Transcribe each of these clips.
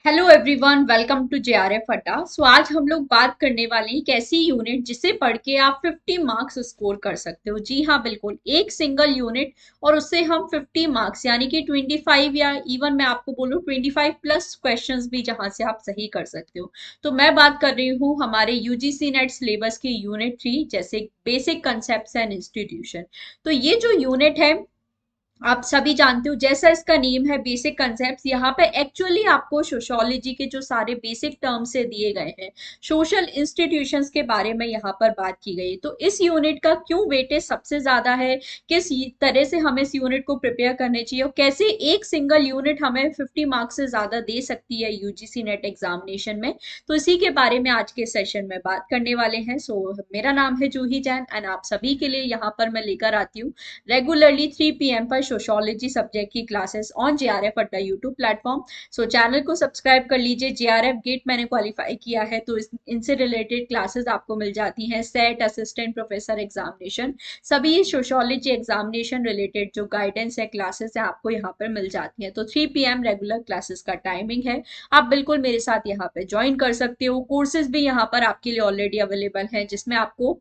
Hello everyone, welcome to JRF Adda. आज हम लोग बात करने वाले हैं एक ऐसी यूनिट जिसे पढ़ के आप 50 मार्क्स स्कोर कर सकते हो। जी हाँ, बिल्कुल एक सिंगल यूनिट, और उससे हम 50 मार्क्स यानी कि 25 या इवन मैं आपको बोलूँ 25 प्लस क्वेश्चंस भी जहां से आप सही कर सकते हो। तो मैं बात कर रही हूँ हमारे यूजीसी नेट सिलेबस की यूनिट 3, जैसे बेसिक कंसेप्ट एंड इंस्टीट्यूशन। तो ये जो यूनिट है आप सभी जानते हो, जैसा इसका नेम है बेसिक कंसेप्ट्स, यहाँ पे एक्चुअली आपको सोशियोलॉजी के जो सारे बेसिक टर्म्स से दिए गए हैं, सोशल इंस्टीट्यूशंस के बारे में यहाँ पर बात की गई है। तो इस यूनिट का क्यों वेटेज सबसे ज्यादा है, किस तरह से हमें इस यूनिट को प्रिपेयर करने चाहिए, और कैसे एक सिंगल यूनिट हमें 50 मार्क्स से ज्यादा दे सकती है यूजीसी नेट एग्जामिनेशन में, तो इसी के बारे में आज के सेशन में बात करने वाले हैं। मेरा नाम है जूही जैन एंड आप सभी के लिए यहाँ पर मैं लेकर आती हूँ रेगुलरली 3 PM पर सोशियोलॉजी सब्जेक्ट की क्लासेस ऑन जेआरएफ अड्डा यूट्यूब प्लेटफॉर्म। चैनल को सब्सक्राइब कर लीजिए। जेआरएफ गेट मैंने क्वालिफाई किया है, तो इनसे रिलेटेड क्लासेस आपको मिल जाती हैं। सेट, असिस्टेंट प्रोफेसर एग्जामिनेशन, सभी सोशियोलॉजी एग्जामिनेशन रिलेटेड जो गाइडेंस है, क्लासेस है, आपको यहाँ पर मिल जाती हैं। तो 3 PM रेगुलर क्लासेस का टाइमिंग है। आप बिल्कुल मेरे साथ यहाँ पे ज्वाइन कर सकते हो। कोर्सेज भी यहाँ पर आपके लिए ऑलरेडी अवेलेबल हैं, जिसमें आपको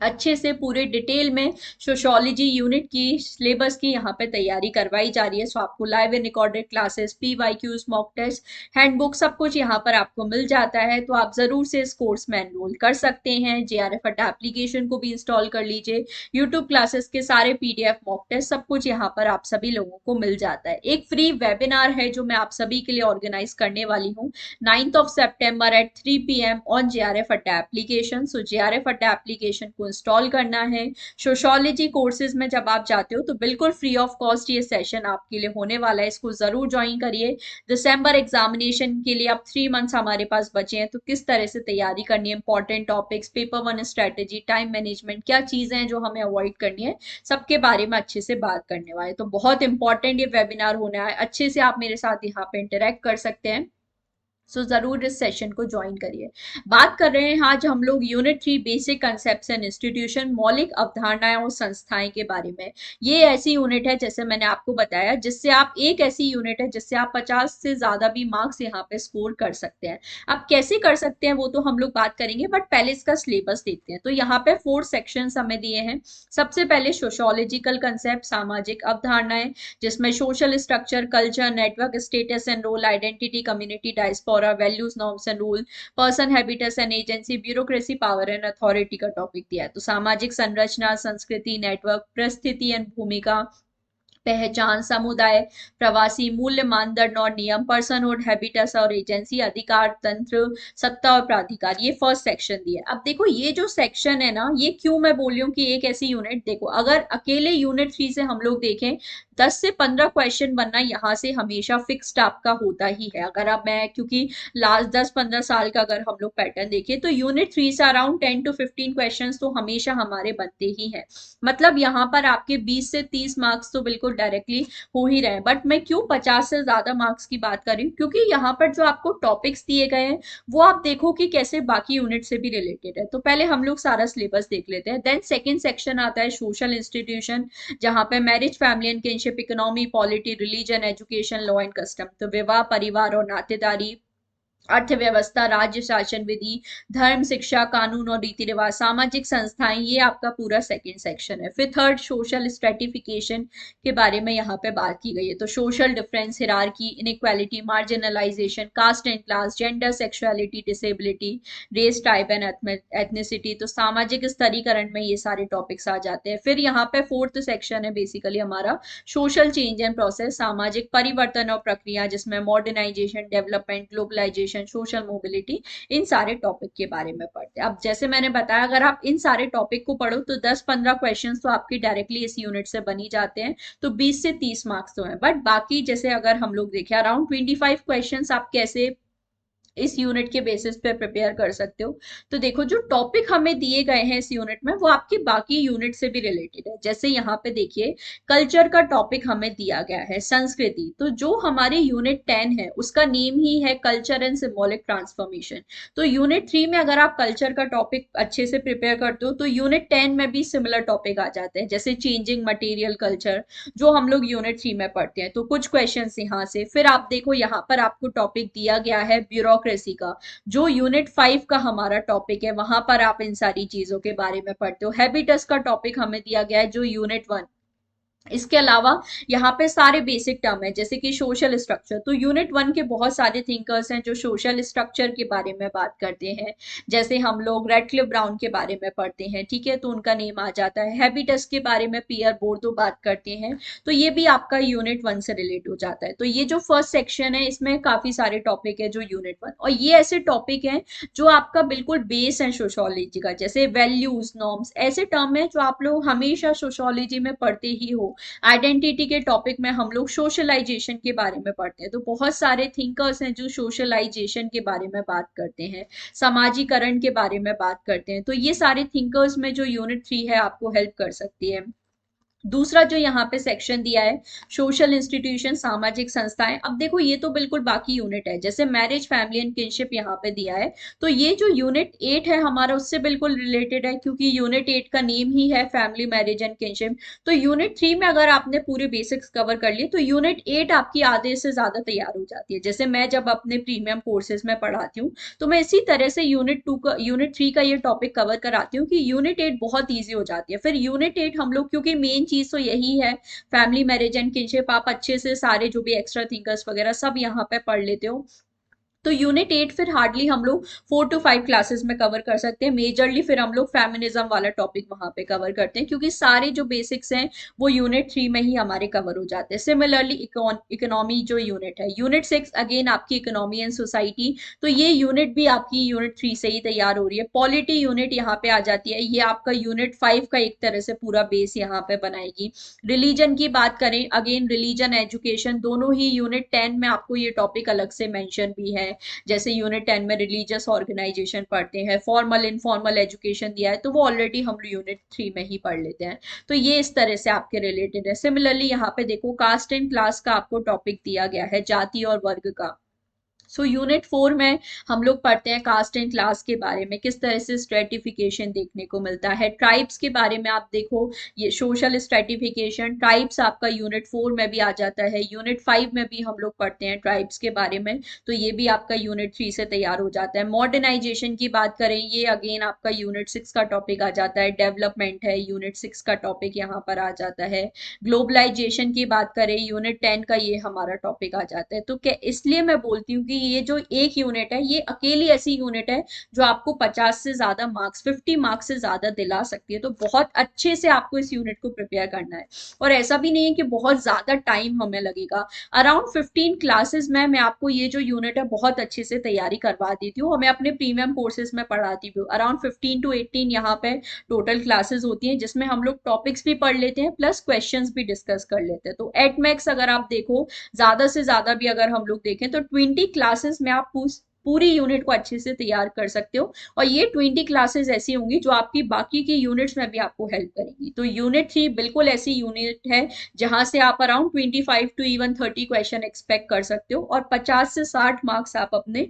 अच्छे से पूरे डिटेल में सोशियोलॉजी यूनिट की सिलेबस की यहाँ पे तैयारी करवाई जा रही है। आपको live and recorded classes, PYQs, mock test, handbook, सब कुछ यहाँ पर आपको मिल जाता है। तो आप जरूर से इस कोर्स में एनरोल कर सकते हैं। जेआरएफ अड्डा एप्लीकेशन को भी इंस्टॉल कर लीजिए। यूट्यूब क्लासेस के सारे पीडीएफ, मॉक टेस्ट, सब कुछ यहाँ पर आप सभी लोगों को मिल जाता है। एक फ्री वेबिनार है जो मैं आप सभी के लिए ऑर्गेनाइज करने वाली हूँ 9 सितंबर एट 3 PM ऑन जेआरएफ अड्डा एप्लीकेशन। जेआरएफ अड्डा एप्लीकेशन को इंस्टॉल करना है। सोशियोलॉजी कोर्सेज में जब आप जाते हो तो बिल्कुल फ्री ऑफ कॉस्ट ये सेशन आपके लिए होने वाला है, इसको जरूर ज्वाइन करिए। दिसंबर एग्जामिनेशन के लिए अब 3 मंथ्स हमारे पास बचे हैं, तो किस तरह से तैयारी करनी है, important topics, paper one strategy, time management, क्या चीजें हैं जो हमें अवॉइड करनी है, सबके बारे में अच्छे से बात करने वाले। तो बहुत इंपॉर्टेंट ये वेबिनार होना है, अच्छे से आप मेरे साथ यहाँ पे इंटरेक्ट कर सकते हैं। जरूर इस सेशन को ज्वाइन करिए। बात कर रहे हैं आज हम लोग unit 3 basic concept and institution, मौलिक अवधारणाएं और संस्थाएं के बारे में। ये ऐसी यूनिट है, जैसे मैंने आपको बताया, जिससे आप एक ऐसी यूनिट है जिससे आप 50 से ज्यादा भी मार्क्स यहाँ पे स्कोर कर सकते हैं। अब कैसे कर सकते हैं वो तो हम लोग बात करेंगे, बट पहले इसका सिलेबस देखते हैं। तो यहाँ पे 4 सेक्शन हमें दिए हैं। सबसे पहले सोशियोलॉजिकल कंसेप्ट, सामाजिक अवधारणाएं, जिसमें social structure, culture, network, status and role, identity, community, diaspora, values, norms and rule, person, habitus and agency, bureaucracy, power and authority का टॉपिक दिया है। तो सामाजिक संरचना, संस्कृति, नेटवर्क, परिस्थिति एंड भूमिका, पहचान, समुदाय, प्रवासी, मूल्य, मानदंड और नियम, पर्सनहुड, हैबिटस और एजेंसी, अधिकार तंत्र, सत्ता और प्राधिकार, ये फर्स्ट सेक्शन दिया है। अब देखो ये जो सेक्शन है ना, ये क्यों मैं बोल रही हूँ कि एक ऐसी यूनिट, देखो अगर अकेले यूनिट 3 से हम लोग देखें, 10 से 15 क्वेश्चन बनना यहाँ से हमेशा फिक्स्ड आपका होता ही है। अगर अब मैं, क्योंकि लास्ट 10-15 साल का अगर हम लोग पैटर्न देखें, तो यूनिट 3 से अराउंड 10 to 15 क्वेश्चन तो हमेशा हमारे बनते ही हैं। मतलब यहाँ पर आपके 20 से 30 मार्क्स तो बिल्कुल डायरेक्टली हो ही रहे हैं। बट मैं क्यों 50 से ज्यादा मार्क्स की बात कर रही हूँ, क्योंकि यहाँ पर जो आपको टॉपिक्स दिए गए हैं वो आप देखो कि कैसे बाकी यूनिट से भी रिलेटेड है। तो पहले हम लोग सारा सिलेबस देख लेते हैं। देन सेकेंड सेक्शन आता है सोशल इंस्टीट्यूशन, जहां पे marriage, family and kinship, economy, polity, religion, education, law and custom, तो विवाह, परिवार और नातेदारी, अर्थव्यवस्था, राज्य शासन विधि, धर्म, शिक्षा, कानून और रीति रिवाज, सामाजिक संस्थाएं, ये आपका पूरा सेकंड सेक्शन है। फिर थर्ड सोशल स्ट्रेटिफिकेशन के बारे में यहाँ पे बात की गई है। तो social difference, hierarchy, inequality, marginalisation, caste and class, gender, sexuality, disability, race, type and ethnicity, तो सामाजिक स्तरीकरण में ये सारे टॉपिक्स आ जाते हैं। फिर यहाँ पे फोर्थ सेक्शन है बेसिकली हमारा सोशल चेंज एंड प्रोसेस, सामाजिक परिवर्तन और प्रक्रिया, जिसमें modernization, development, globalization, social mobility, इन सारे टॉपिक के बारे में पढ़ते हैं। अब जैसे मैंने बताया, अगर आप इन सारे टॉपिक को पढ़ो तो 10-15 क्वेश्चंस तो आपके डायरेक्टली इस यूनिट से बनी जाते हैं। तो 20 से 30 मार्क्स तो हैं। बट बाकी जैसे अगर हम लोग देखें, अराउंड 25 क्वेश्चंस आप कैसे इस यूनिट के बेसिस पे प्रिपेयर कर सकते हो। तो देखो जो टॉपिक हमें दिए गए हैं इस यूनिट में वो आपकी बाकी यूनिट से भी रिलेटेड है। जैसे यहाँ पे देखिए कल्चर का टॉपिक हमें दिया गया है, संस्कृति। तो जो हमारे यूनिट 10 है उसका नेम ही है कल्चर एंड सिंबॉलिक ट्रांसफॉर्मेशन। तो यूनिट 3 में अगर आप कल्चर का टॉपिक अच्छे से प्रिपेयर करते हो तो यूनिट 10 में भी सिमिलर टॉपिक आ जाते हैं, जैसे चेंजिंग मटेरियल कल्चर, जो हम लोग यूनिट 3 में पढ़ते हैं। तो कुछ क्वेश्चंस यहाँ से। फिर आप देखो यहाँ पर आपको टॉपिक दिया गया है ब्यूरोक्रेसी का, जो यूनिट 5 का हमारा टॉपिक है, वहां पर आप इन सारी चीजों के बारे में पढ़ते हो। हैबिटस का टॉपिक हमें दिया गया है जो यूनिट 1। इसके अलावा यहाँ पे सारे बेसिक टर्म है, जैसे कि सोशल स्ट्रक्चर। तो यूनिट 1 के बहुत सारे थिंकर्स हैं जो सोशल स्ट्रक्चर के बारे में बात करते हैं। जैसे हम लोग रेडक्लिफ ब्राउन के बारे में पढ़ते हैं, ठीक है, तो उनका नेम आ जाता है। हैबिटस के बारे में पियर बोर्दो बात करते हैं। तो ये भी आपका यूनिट 1 से रिलेट हो जाता है। तो ये जो फर्स्ट सेक्शन है इसमें काफी सारे टॉपिक है जो यूनिट 1, और ये ऐसे टॉपिक हैं जो आपका बिल्कुल बेस है सोशोलॉजी का। जैसे वैल्यूज, नॉर्म्स, ऐसे टर्म है जो आप लोग हमेशा सोशोलॉजी में पढ़ते ही हो। आइडेंटिटी के टॉपिक में हम लोग सोशलाइजेशन के बारे में पढ़ते हैं। तो बहुत सारे थिंकर्स हैं जो सोशलाइजेशन के बारे में बात करते हैं, समाजीकरण के बारे में बात करते हैं। तो ये सारे थिंकर्स में जो यूनिट 3 है आपको हेल्प कर सकती है। दूसरा जो यहाँ पे सेक्शन दिया है सोशल इंस्टीट्यूशन, सामाजिक संस्थाएं। अब देखो ये तो बिल्कुल बाकी यूनिट है, जैसे मैरिज, फैमिली एंड किनशिप यहाँ पे दिया है। तो ये जो यूनिट 8 है हमारा उससे बिल्कुल रिलेटेड है, क्योंकि यूनिट 8 का नेम ही है फैमिली, मैरिज एंड किनशिप। तो यूनिट 3 में अगर आपने पूरे बेसिक्स कवर कर लिए तो यूनिट 8 आपकी आधे से ज्यादा तैयार हो जाती है। जैसे मैं जब अपने प्रीमियम कोर्सेज में पढ़ाती हूँ तो मैं इसी तरह से यूनिट 3 का ये टॉपिक कवर कराती हूँ कि यूनिट 8 बहुत ईजी हो जाती है। फिर यूनिट 8 हम लोग, क्योंकि मेन चीज तो यही है फैमिली, मैरिज एंड किनशिप, आप अच्छे से सारे जो भी एक्स्ट्रा थिंकर्स वगैरह सब यहाँ पे पढ़ लेते हो। तो यूनिट 8 फिर हार्डली हम लोग 4 to 5 क्लासेस में कवर कर सकते हैं। मेजरली फिर हम लोग फेमिनिज्म वाला टॉपिक वहां पे कवर करते हैं, क्योंकि सारे जो बेसिक्स हैं वो यूनिट 3 में ही हमारे कवर हो जाते हैं। सिमिलरली इकोनॉमी जो यूनिट है, यूनिट 6 अगेन आपकी इकोनॉमी एंड सोसाइटी। तो ये यूनिट भी आपकी यूनिट 3 से ही तैयार हो रही है। पॉलिटी यूनिट यहाँ पे आ जाती है, ये आपका यूनिट 5 का एक तरह से पूरा बेस यहाँ पे बनाएगी। रिलीजन की बात करें, अगेन रिलीजन एजुकेशन दोनों ही यूनिट 10 में आपको ये टॉपिक अलग से मेंशन भी है। जैसे यूनिट 10 में रिलीजियस ऑर्गेनाइजेशन पढ़ते हैं, फॉर्मल इनफॉर्मल एजुकेशन दिया है, तो वो ऑलरेडी हम यूनिट 3 में ही पढ़ लेते हैं। तो ये इस तरह से आपके रिलेटेड है। सिमिलरली यहाँ पे देखो कास्ट एंड क्लास का आपको टॉपिक दिया गया है, जाति और वर्ग का। यूनिट 4 में हम लोग पढ़ते हैं कास्ट एंड क्लास के बारे में, किस तरह से स्ट्रेटिफिकेशन देखने को मिलता है। ट्राइब्स के बारे में आप देखो, ये सोशल स्ट्रेटिफिकेशन ट्राइब्स आपका यूनिट 4 में भी आ जाता है। यूनिट 5 में भी हम लोग पढ़ते हैं ट्राइब्स के बारे में, तो ये भी आपका यूनिट 3 से तैयार हो जाता है। मॉडर्नाइजेशन की बात करें, ये अगेन आपका यूनिट 6 का टॉपिक आ जाता है। डेवलपमेंट है, यूनिट 6 का टॉपिक यहाँ पर आ जाता है। ग्लोबलाइजेशन की बात करें, यूनिट 10 का ये हमारा टॉपिक आ जाता है। तो क्या, इसलिए मैं बोलती हूँ कि ये जो एक यूनिट है ये अकेली ऐसी यूनिट है जो आपको 50 से ज्यादा मार्क्स, 50 मार्क्स से ज्यादा दिला सकती है। तो बहुत अच्छे से आपको इस यूनिट को प्रिपेयर करना है। और ऐसा भी नहीं है कि बहुत ज्यादा टाइम हमें लगेगा। अराउंड 15 क्लासेस में मैं आपको ये जो यूनिट है बहुत अच्छे से तैयारी करवा देती हूँ, और मैं अपने प्रीमियम कोर्सेज में पढ़ाती हूँ। अराउंड 15 to 18 यहाँ पे टोटल क्लासेस होती हैं, जिसमें हम लोग टॉपिक्स भी पढ़ लेते हैं प्लस क्वेश्चंस भी डिस्कस कर लेते हैं। तो एट मैक्स अगर आप देखो, ज्यादा से ज्यादा भी अगर हम लोग देखें तो 20 क्लासेस में आप पूरी यूनिट को अच्छे से तैयार कर सकते हो। और ये 20 क्लासेस ऐसी होंगी जो आपकी बाकी की यूनिट्स में भी आपको हेल्प करेंगी। तो यूनिट 3 बिल्कुल ऐसी यूनिट है जहां से आप around 25 to even 30 question expect कर सकते हो, और 50 से 60 मार्क्स आप अपने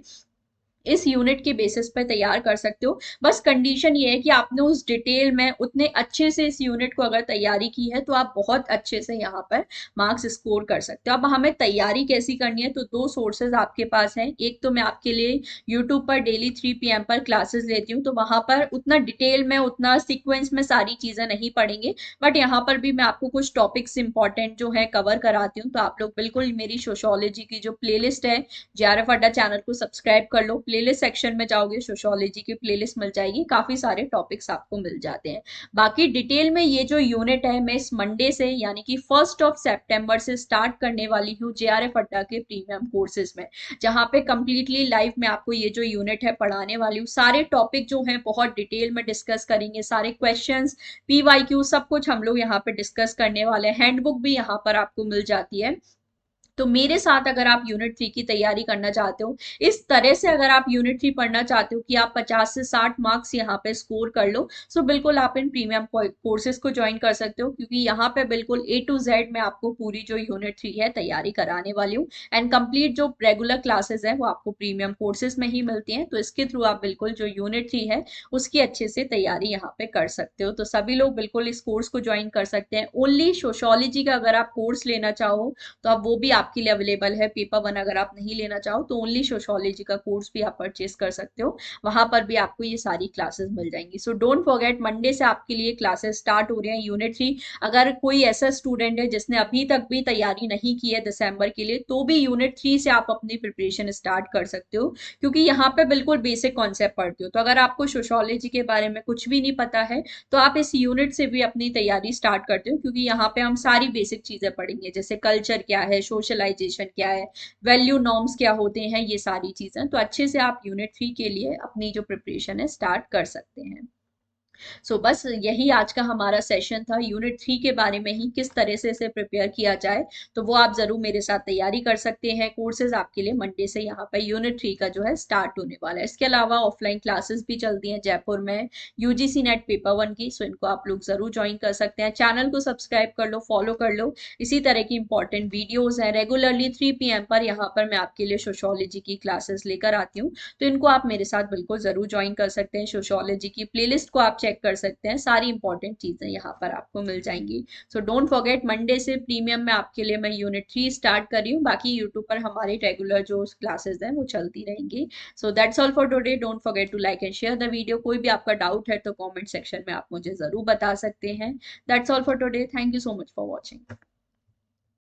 इस यूनिट के बेसिस पे तैयार कर सकते हो। बस कंडीशन ये है कि आपने उस डिटेल में उतने अच्छे से इस यूनिट को अगर तैयारी की है तो आप बहुत अच्छे से यहाँ पर मार्क्स स्कोर कर सकते हो। अब हमें तैयारी कैसी करनी है, तो दो सोर्सेज आपके पास हैं। एक तो मैं आपके लिए यूट्यूब पर डेली 3 PM पर क्लासेस लेती हूँ, तो वहां पर उतना डिटेल में, उतना सिक्वेंस में सारी चीजें नहीं पढ़ेंगे, बट यहाँ पर भी मैं आपको कुछ टॉपिक्स इंपॉर्टेंट जो है कवर कराती हूँ। तो आप लोग बिल्कुल मेरी सोशोलॉजी की जो प्लेलिस्ट है, जेआरएफ अड्डा चैनल को सब्सक्राइब कर लो। प्लेलिस्ट सेक्शन में जाओगे, सोशियोलॉजी की प्लेलिस्ट मिल जाएगी, काफी सारे टॉपिक्स आपको मिल जाते हैं। बाकी डिटेल में ये जो यूनिट है मैं इस मंडे से यानी कि 1 से स्टार्ट करने वाली हूँ जेआरएफ अड्डा के प्रीमियम कोर्सेज में, जहां पे कंप्लीटली लाइव में आपको ये जो यूनिट है पढ़ाने वाली हूँ। सारे टॉपिक जो है बहुत डिटेल में डिस्कस करेंगे, सारे क्वेश्चंस, पीवाईक्यू सब कुछ हम लोग यहाँ पे डिस्कस करने वाले हैं। हैंडबुक भी यहाँ पर आपको मिल जाती है। तो मेरे साथ अगर आप यूनिट 3 की तैयारी करना चाहते हो, इस तरह से अगर आप यूनिट 3 पढ़ना चाहते हो कि आप 50 से 60 मार्क्स यहाँ पे स्कोर कर लो, सो बिल्कुल आप इन प्रीमियम कोर्सेज को ज्वाइन कर सकते हो, क्योंकि यहाँ पे बिल्कुल ए टू जेड मैं आपको पूरी जो यूनिट 3 है तैयारी कराने वाली हूँ। एंड कंप्लीट जो रेगुलर क्लासेस है वो आपको प्रीमियम कोर्सेज में ही मिलती हैं, तो इसके थ्रू आप बिल्कुल जो यूनिट 3 है उसकी अच्छे से तैयारी यहाँ पे कर सकते हो। तो सभी लोग बिल्कुल इस कोर्स को ज्वाइन कर सकते हैं। ओनली सोशोलॉजी का अगर आप कोर्स लेना चाहो तो अब वो भी आपके लिए अवेलेबल है। पेपर वन अगर आप नहीं लेना चाहो तो ओनली सोशोलॉजी का कोर्स भी आप परचेज कर सकते हो, वहां पर भी आपको ये सारी क्लासेस मिल जाएंगी। सो डोंट फॉरगेट, मंडे से आपके लिए क्लासेस स्टार्ट हो रहे हैं यूनिट 3। अगर कोई ऐसा स्टूडेंट है जिसने अभी तक भी तैयारी नहीं की है दिसंबर के लिए, तो भी यूनिट 3 से आप अपनी प्रिपरेशन स्टार्ट कर सकते हो, क्योंकि यहाँ पे बिल्कुल बेसिक कॉन्सेप्ट पढ़ते हो। तो अगर आपको सोशोलॉजी के बारे में कुछ भी नहीं पता है तो आप इस यूनिट से भी अपनी तैयारी स्टार्ट करते हो, क्योंकि यहाँ पे हम सारी बेसिक चीजें पढ़ेंगे, जैसे कल्चर क्या है, सोशलाइजेशन क्या है, वैल्यू नॉर्म्स क्या होते हैं, ये सारी चीजें। तो अच्छे से आप यूनिट 3 के लिए अपनी जो प्रिपरेशन है स्टार्ट कर सकते हैं। बस यही आज का हमारा सेशन था, यूनिट 3 के बारे में ही, किस तरह से इसे प्रिपेयर किया जाए। तो वो आप जरूर मेरे साथ तैयारी कर सकते हैं। कोर्सेज आपके लिए मंडे से यहाँ पर यूनिट 3 का जो है स्टार्ट होने वाला है। इसके अलावा ऑफलाइन क्लासेस भी चलती हैं जयपुर में यूजीसी नेट पेपर वन की, सो इनको आप लोग जरूर ज्वाइन कर सकते हैं। चैनल को सब्सक्राइब कर लो, फॉलो कर लो, इसी तरह की इंपॉर्टेंट वीडियोज हैं रेगुलरली 3 PM पर। यहाँ पर मैं आपके लिए सोशोलॉजी की क्लासेस लेकर आती हूँ, तो इनको आप मेरे साथ बिल्कुल जरूर ज्वाइन कर सकते हैं। सोशोलॉजी की प्लेलिस्ट को आप चेक कर सकते हैं, सारी इंपॉर्टेंट चीजें यहाँ पर आपको मिल जाएंगी। सो डोंट फॉरगेट, मंडे से प्रीमियम में आपके लिए मैं यूनिट 3 स्टार्ट कर रही हूँ, बाकी यूट्यूब पर हमारी रेगुलर जो क्लासेस हैं वो चलती रहेंगी। So that's all for today. Don't forget to like and share the video. कोई भी आपका डाउट है तो कॉमेंट सेक्शन में आप मुझे जरूर बता सकते हैं। That's all for today. Thank you so much for watching.